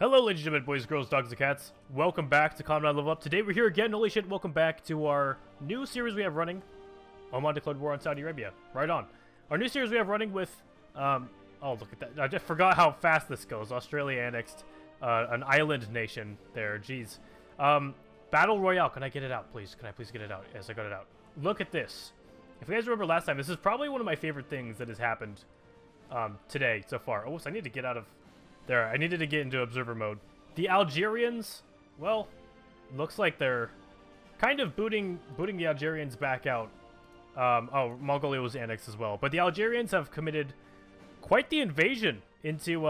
Hello ladies and gentlemen, boys, girls, dogs, and cats. Welcome back to Combat Level Up. Today we're here again. Holy shit, welcome back to our new series we have running. Oman declared war on Saudi Arabia. Right on. Our new series we have running with, oh look at that. I just forgot how fast this goes. Australia annexed an island nation there. Jeez. Battle Royale. Can I get it out, please? Can I please get it out? Yes, I got it out. Look at this. If you guys remember last time, this is probably one of my favorite things that has happened today so far. Oh, so I need to get out of... There, I needed to get into observer mode. The Algerians, well, looks like they're kind of booting the Algerians back out. Oh, Mongolia was annexed as well. But the Algerians have committed quite the invasion into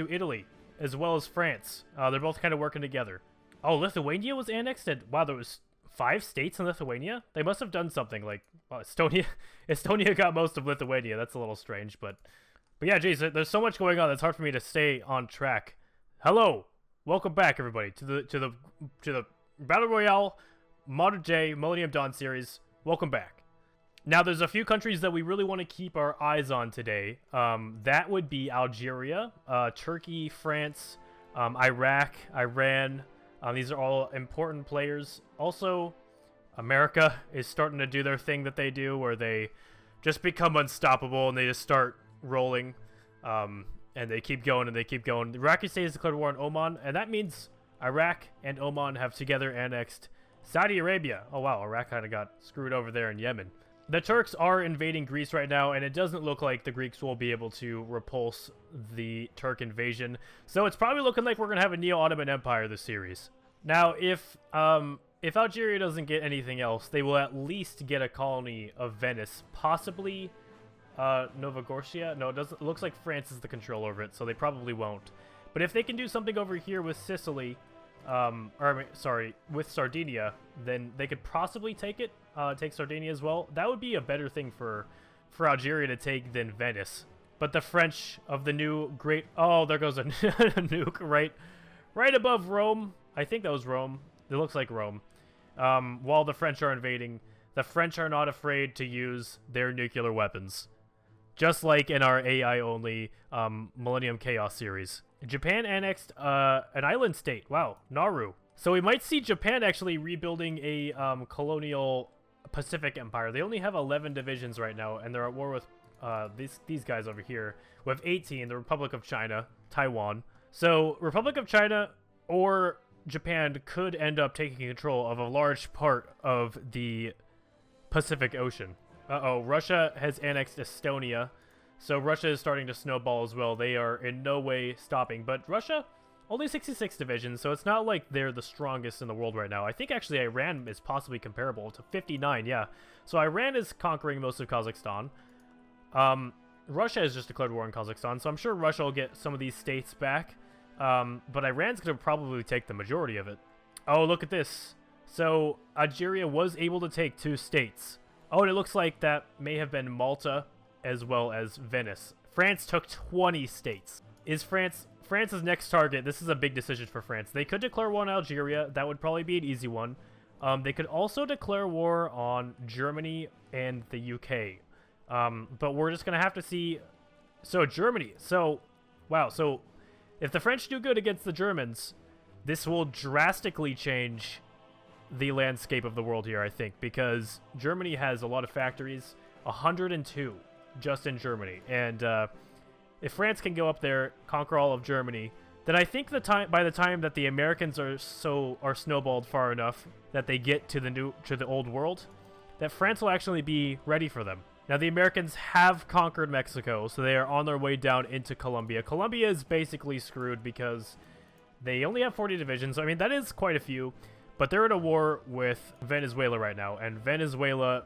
Italy, as well as France. They're both kind of working together. Oh, Lithuania was annexed? Wow, there was 5 states in Lithuania? They must have done something like... Well, Estonia got most of Lithuania. That's a little strange, but yeah, geez, there's so much going on that's hard for me to stay on track. Hello, welcome back, everybody, to the Battle Royale Modern J Millennium Dawn series. Welcome back. Now, there's a few countries that we really want to keep our eyes on today. That would be Algeria, Turkey, France, Iraq, Iran. These are all important players. Also, America is starting to do their thing that they do, where they just become unstoppable and they just start rolling, and they keep going and they keep going. The Iraqi state has declared war on Oman, and that means Iraq and Oman have together annexed Saudi Arabia. Oh wow, Iraq kind of got screwed over there in Yemen. The Turks are invading Greece right now, and it doesn't look like the Greeks will be able to repulse the Turk invasion. So it's probably looking like we're gonna have a Neo-Ottoman Empire this series. Now, if Algeria doesn't get anything else, they will at least get a colony of Venice, possibly Novagortia. No, it doesn't. It looks like France is the control over it, so they probably won't. But if they can do something over here with Sicily, with Sardinia, then they could possibly take it. Take Sardinia as well. That would be a better thing for Algeria to take than Venice. But the French of the new great... Oh, there goes a nuke right above Rome. I think that was Rome. It looks like Rome. While the French are invading, the French are not afraid to use their nuclear weapons. Just like in our AI-only Millennium Chaos series. Japan annexed an island state. Wow, Nauru. So we might see Japan actually rebuilding a colonial Pacific empire. They only have 11 divisions right now, and they're at war with these guys over here. With 18, the Republic of China, Taiwan. So Republic of China or Japan could end up taking control of a large part of the Pacific Ocean. Uh-oh, Russia has annexed Estonia, so Russia is starting to snowball as well. They are in no way stopping, but Russia, only 66 divisions, so it's not like they're the strongest in the world right now. I think actually Iran is possibly comparable to 59, yeah. So Iran is conquering most of Kazakhstan. Russia has just declared war on Kazakhstan, so I'm sure Russia will get some of these states back, but Iran's going to probably take the majority of it. Oh, look at this. So Algeria was able to take 2 states. Oh, and it looks like that may have been Malta as well as Venice. France took 20 states. Is France's next target? This is a big decision for France. They could declare war on Algeria. That would probably be an easy one. They could also declare war on Germany and the UK. But we're just going to have to see. So Germany. So, wow. So if the French do good against the Germans, this will drastically change the landscape of the world here, I think, because Germany has a lot of factories, 102 just in Germany, and if France can go up there, conquer all of Germany, then I think by the time that the Americans are snowballed far enough that they get to the old world, that France will actually be ready for them. Now, the Americans have conquered Mexico, so they are on their way down into Colombia. Colombia is basically screwed because they only have 40 divisions. I mean, that is quite a few. But they're in a war with Venezuela right now, and Venezuela,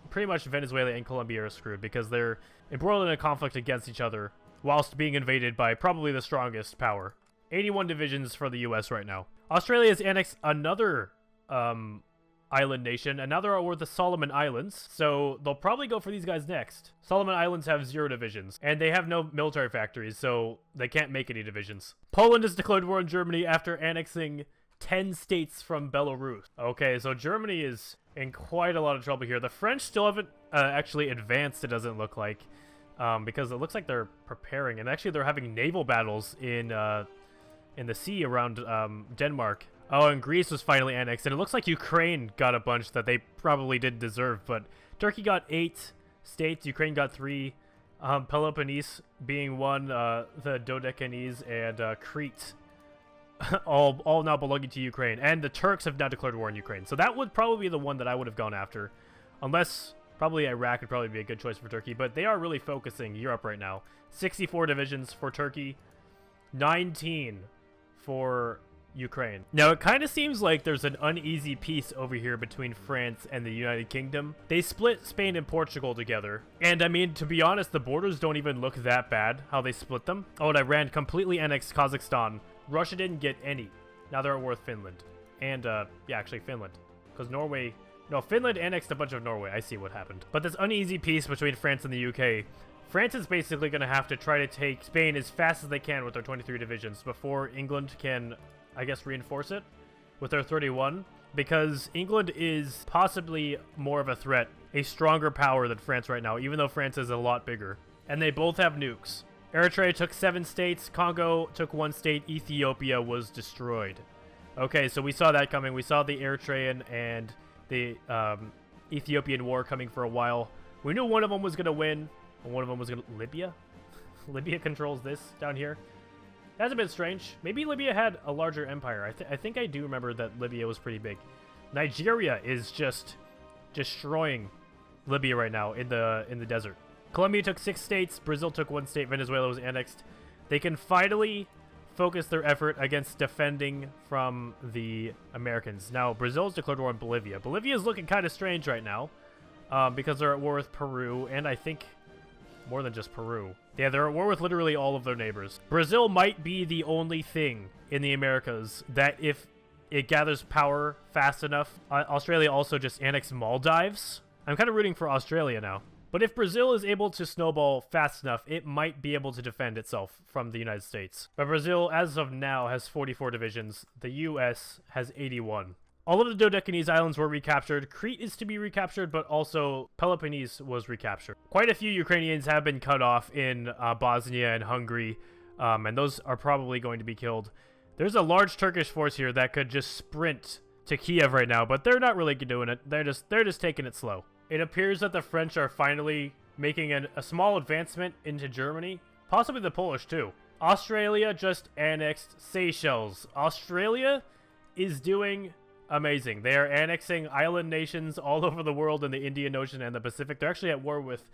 pretty much Venezuela and Colombia are screwed because they're embroiled in a conflict against each other whilst being invaded by probably the strongest power. 81 divisions for the US right now. Australia has annexed another island nation, and now they're at war with the Solomon Islands, so they'll probably go for these guys next. Solomon Islands have 0 divisions, and they have no military factories, so they can't make any divisions. Poland has declared war on Germany after annexing 10 states from Belarus. Okay, so Germany is in quite a lot of trouble here. The French still haven't actually advanced, it doesn't look like, because it looks like they're preparing, and actually they're having naval battles in in the sea around Denmark. Oh, and Greece was finally annexed, and it looks like Ukraine got a bunch that they probably didn't deserve, but Turkey got 8 states, Ukraine got 3, Peloponnese being 1, the Dodecanese, and Crete, all now belonging to Ukraine, and the Turks have now declared war on Ukraine, so that would probably be the one that I would have gone after, unless probably Iraq would probably be a good choice for Turkey, but they are really focusing Europe right now. 64 divisions for Turkey, 19 for Ukraine. Now, it kind of seems like there's an uneasy peace over here between France and the United Kingdom. They split Spain and Portugal together. And I mean, to be honest, the borders don't even look that bad, how they split them. Oh, and Iran completely annexed Kazakhstan. Russia didn't get any. Now they're at war with Finland. And, yeah, actually Finland. Because Norway... No, Finland annexed a bunch of Norway. I see what happened. But this uneasy peace between France and the UK... France is basically going to have to try to take Spain as fast as they can with their 23 divisions before England can... I guess reinforce it with their 31, because England is possibly more of a threat, a stronger power than France right now, even though France is a lot bigger. And they both have nukes. Eritrea took 7 states, Congo took 1 state, Ethiopia was destroyed. Okay, so we saw that coming. We saw the Eritrean and the Ethiopian war coming for a while. We knew one of them was going to win, and one of them was going to... Libya? Libya controls this down here. That's a bit strange. Maybe Libya had a larger empire. I think I do remember that Libya was pretty big. Nigeria is just destroying Libya right now in the desert. Colombia took 6 states. Brazil took 1 state. Venezuela was annexed. They can finally focus their effort against defending from the Americans. Now, Brazil's declared war on Bolivia. Bolivia is looking kind of strange right now because they're at war with Peru, and I think more than just Peru. Yeah, they're at war with literally all of their neighbors. Brazil might be the only thing in the Americas that, if it gathers power fast enough... Australia also just annexed Maldives. I'm kind of rooting for Australia now. But if Brazil is able to snowball fast enough, it might be able to defend itself from the United States. But Brazil, as of now, has 44 divisions. The US has 81. All of the Dodecanese islands were recaptured. Crete is to be recaptured, but also Peloponnese was recaptured. Quite a few Ukrainians have been cut off in Bosnia and Hungary, and those are probably going to be killed. There's a large Turkish force here that could just sprint to Kiev right now, but they're not really doing it. They're just taking it slow. It appears that the French are finally making a small advancement into Germany, possibly the Polish too. Australia just annexed Seychelles. Australia is doing amazing. They are annexing island nations all over the world in the Indian Ocean and the Pacific. They're actually at war with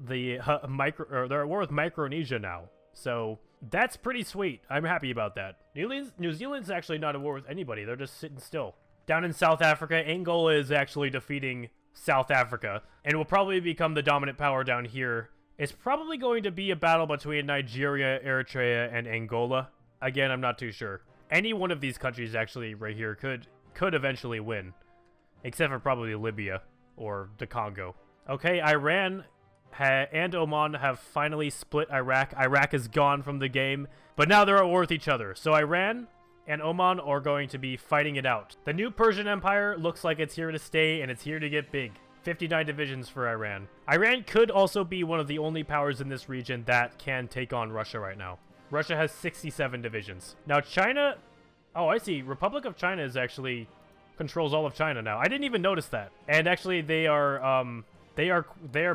the they're at war with Micronesia now. So that's pretty sweet. I'm happy about that. New Zealand's actually not at war with anybody. They're just sitting still. Down in South Africa, Angola is actually defeating South Africa and will probably become the dominant power down here. It's probably going to be a battle between Nigeria, Eritrea, and Angola. Again, I'm not too sure. Any one of these countries actually right here could eventually win, except for probably Libya or the Congo. Okay, Iran and Oman have finally split Iraq. Iraq is gone from the game, but now they're at war with each other. So Iran and Oman are going to be fighting it out. The new Persian Empire looks like it's here to stay, and it's here to get big. 59 divisions for Iran. Iran could also be one of the only powers in this region that can take on Russia right now. Russia has 67 divisions. Now China... Oh, I see. Republic of China is actually controls all of China now. I didn't even notice that. And actually, they are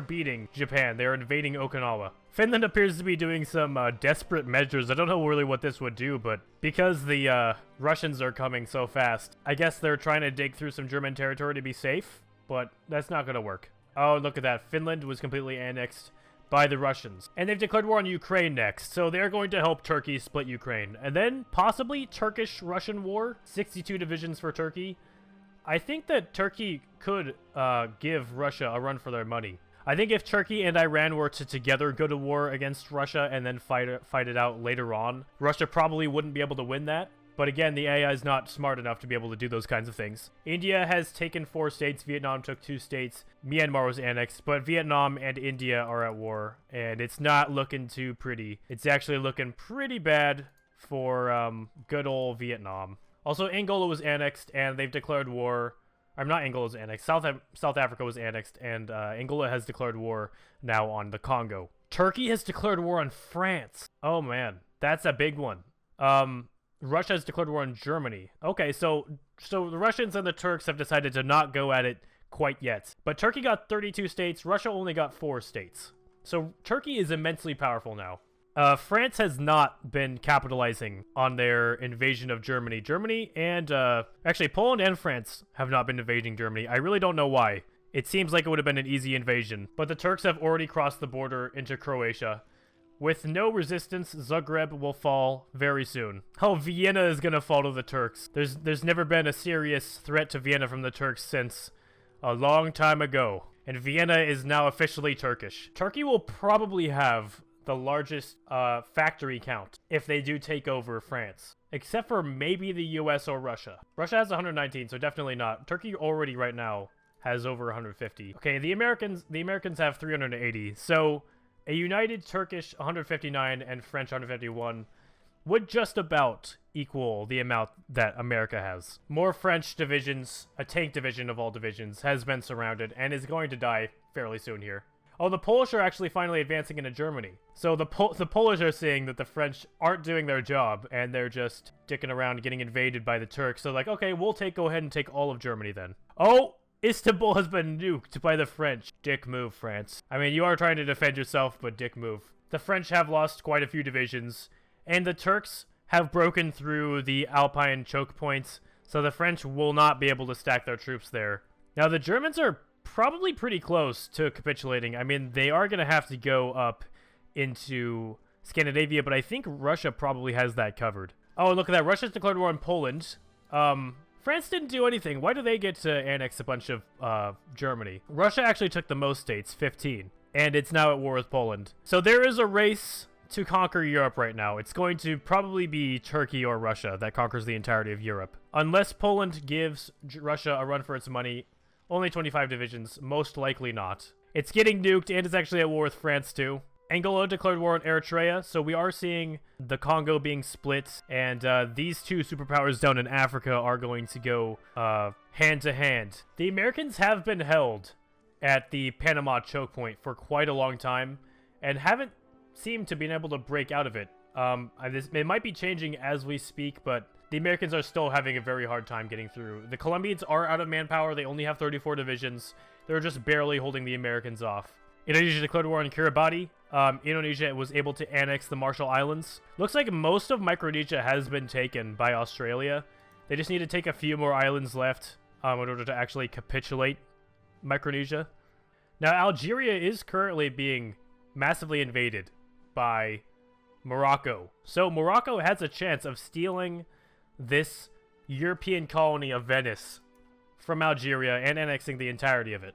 beating Japan. They are invading Okinawa. Finland appears to be doing some desperate measures. I don't know really what this would do, but because the Russians are coming so fast, I guess they're trying to dig through some German territory to be safe. But that's not going to work. Oh, look at that. Finland was completely annexed by the Russians. And they've declared war on Ukraine next, so they're going to help Turkey split Ukraine. And then, possibly, Turkish-Russian war. 62 divisions for Turkey. I think that Turkey could give Russia a run for their money. I think if Turkey and Iran were to together go to war against Russia and then fight it out later on, Russia probably wouldn't be able to win that. But again, the AI is not smart enough to be able to do those kinds of things. India has taken 4 states. Vietnam took 2 states. Myanmar was annexed. But Vietnam and India are at war. And it's not looking too pretty. It's actually looking pretty bad for good old Vietnam. Also, Angola was annexed, and they've declared war. Not Angola was annexed. South Africa was annexed, and Angola has declared war now on the Congo. Turkey has declared war on France. Oh, man. That's a big one. Russia has declared war on Germany. Okay, so the Russians and the Turks have decided to not go at it quite yet. But Turkey got 32 states, Russia only got 4 states. So Turkey is immensely powerful now. France has not been capitalizing on their invasion of Germany. Germany and, actually Poland and France have not been invading Germany. I really don't know why. It seems like it would have been an easy invasion. But the Turks have already crossed the border into Croatia. With no resistance, Zagreb will fall very soon. Oh, Vienna is gonna fall to the Turks. There's never been a serious threat to Vienna from the Turks since a long time ago. And Vienna is now officially Turkish. Turkey will probably have the largest factory count if they do take over France. Except for maybe the US or Russia. Russia has 119, so definitely not. Turkey already right now has over 150. Okay, the Americans have 380. So a united Turkish 159 and French 151 would just about equal the amount that America has. More French divisions, a tank division of all divisions, has been surrounded and is going to die fairly soon here. Oh, the Polish are actually finally advancing into Germany. So the Polish are seeing that the French aren't doing their job and they're just dicking around getting invaded by the Turks. So like, okay, we'll go ahead and take all of Germany then. Oh! Istanbul has been nuked by the French. Dick move, France. I mean, you are trying to defend yourself, but dick move. The French have lost quite a few divisions, and the Turks have broken through the Alpine choke points, so the French will not be able to stack their troops there. Now, the Germans are probably pretty close to capitulating. I mean, they are going to have to go up into Scandinavia, but I think Russia probably has that covered. Oh, look at that. Russia's declared war on Poland. France didn't do anything. Why do they get to annex a bunch of Germany? Russia actually took the most states, 15, and it's now at war with Poland. So there is a race to conquer Europe right now. It's going to probably be Turkey or Russia that conquers the entirety of Europe. Unless Poland gives Russia a run for its money, only 25 divisions, most likely not. It's getting nuked, and it's actually at war with France too. Angola declared war on Eritrea, so we are seeing the Congo being split, and these two superpowers down in Africa are going to go hand to hand. The Americans have been held at the Panama choke point for quite a long time, and haven't seemed to be able to break out of it. It might be changing as we speak, but the Americans are still having a very hard time getting through. The Colombians are out of manpower. They only have 34 divisions. They're just barely holding the Americans off. Indonesia declared war on Kiribati. Indonesia was able to annex the Marshall Islands. Looks like most of Micronesia has been taken by Australia. They just need to take a few more islands left in order to actually capitulate Micronesia. Now, Algeria is currently being massively invaded by Morocco. So Morocco has a chance of stealing this European colony of Venice from Algeria and annexing the entirety of it.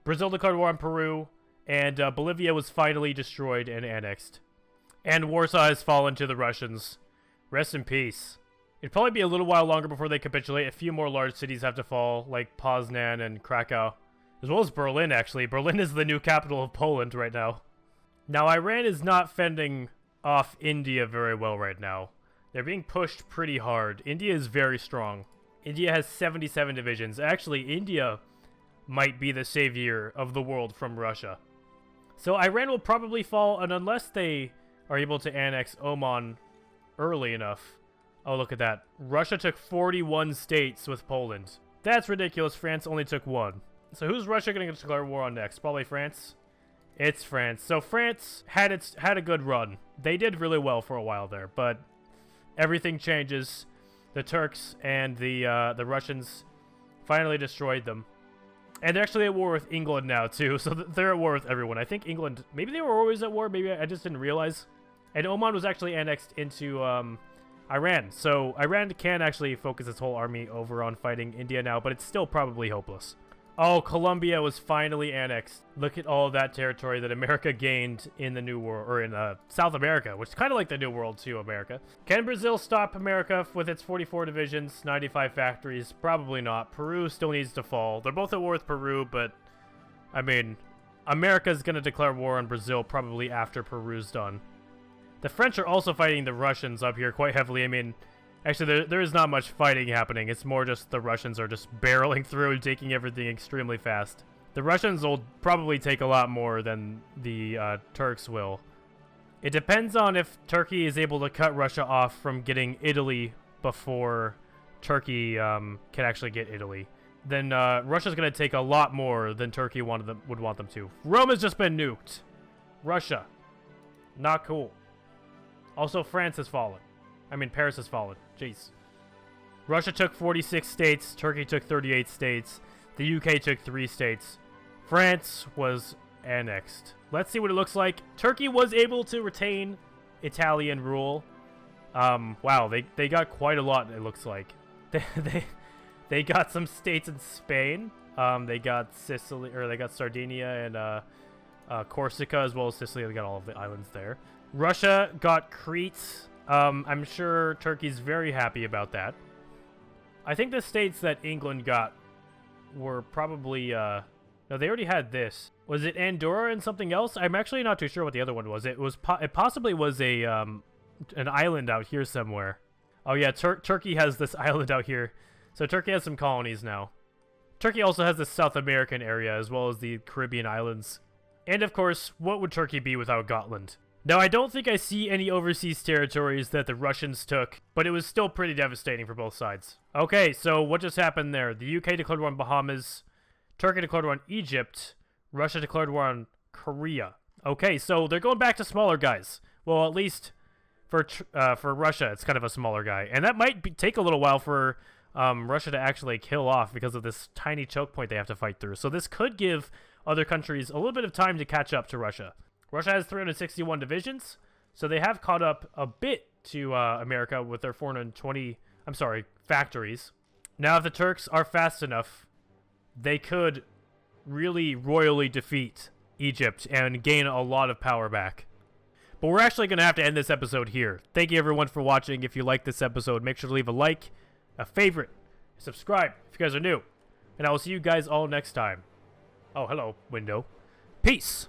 Brazil declared war on Peru. And Bolivia was finally destroyed and annexed. And Warsaw has fallen to the Russians. Rest in peace. It'd probably be a little while longer before they capitulate. A few more large cities have to fall, like Poznan and Krakow. As well as Berlin, actually. Berlin is the new capital of Poland right now. Now, Iran is not fending off India very well right now. They're being pushed pretty hard. India is very strong. India has 77 divisions. Actually, India might be the savior of the world from Russia. So Iran will probably fall, and unless they are able to annex Oman early enough. Oh, look at that. Russia took 41 states with Poland. That's ridiculous. France only took 1. So who's Russia going to declare war on next? Probably France? It's France. So France had a good run. They did really well for a while there, but everything changes. The Turks and the Russians finally destroyed them. And they're actually at war with England now, too. So they're at war with everyone. I think England... Maybe they were always at war. Maybe I just didn't realize. And Oman was actually annexed into Iran. So Iran can actually focus its whole army over on fighting India now. But it's still probably hopeless. Oh, Colombia was finally annexed. Look at all of that territory that America gained in the New World, or in South America, which is kind of like the New World to America. Can Brazil stop America with its 44 divisions, 95 factories? Probably not. Peru still needs to fall. They're both at war with Peru, but, I mean, America's going to declare war on Brazil probably after Peru's done. The French are also fighting the Russians up here quite heavily. I mean... Actually, there is not much fighting happening. It's more just the Russians are just barreling through and taking everything extremely fast. The Russians will probably take a lot more than the Turks will. It depends on if Turkey is able to cut Russia off from getting Italy before Turkey can actually get Italy. Then Russia's going to take a lot more than Turkey would want them to. Rome has just been nuked. Russia. Not cool. Also, France has fallen. I mean, Paris has fallen. Jeez. Russia took 46 states. Turkey took 38 states. The UK took 3 states. France was annexed. Let's see what it looks like. Turkey was able to retain Italian rule. Wow, they got quite a lot, it looks like. They got some states in Spain. They got Sicily, or they got Sardinia and Corsica, as well as Sicily. They got all of the islands there. Russia got Crete. I'm sure Turkey's very happy about that. I think the states that England got were probably, no, they already had this. Was it Andorra and something else? I'm actually not too sure what the other one was. It possibly was a, an island out here somewhere. Oh yeah, Turkey has this island out here. So Turkey has some colonies now. Turkey also has the South American area, as well as the Caribbean islands. And of course, what would Turkey be without Gotland? Now, I don't think I see any overseas territories that the Russians took, but it was still pretty devastating for both sides. Okay, so what just happened there? The UK declared war on Bahamas, Turkey declared war on Egypt, Russia declared war on Korea. Okay, so they're going back to smaller guys. Well, at least for Russia, it's kind of a smaller guy. And that might take a little while for Russia to actually kill off because of this tiny choke point they have to fight through. So this could give other countries a little bit of time to catch up to Russia. Russia has 361 divisions, so they have caught up a bit to America with their 420, factories. Now, if the Turks are fast enough, they could really royally defeat Egypt and gain a lot of power back. But we're actually going to have to end this episode here. Thank you, everyone, for watching. If you liked this episode, make sure to leave a like, a favorite, subscribe if you guys are new. And I will see you guys all next time. Oh, hello, window. Peace!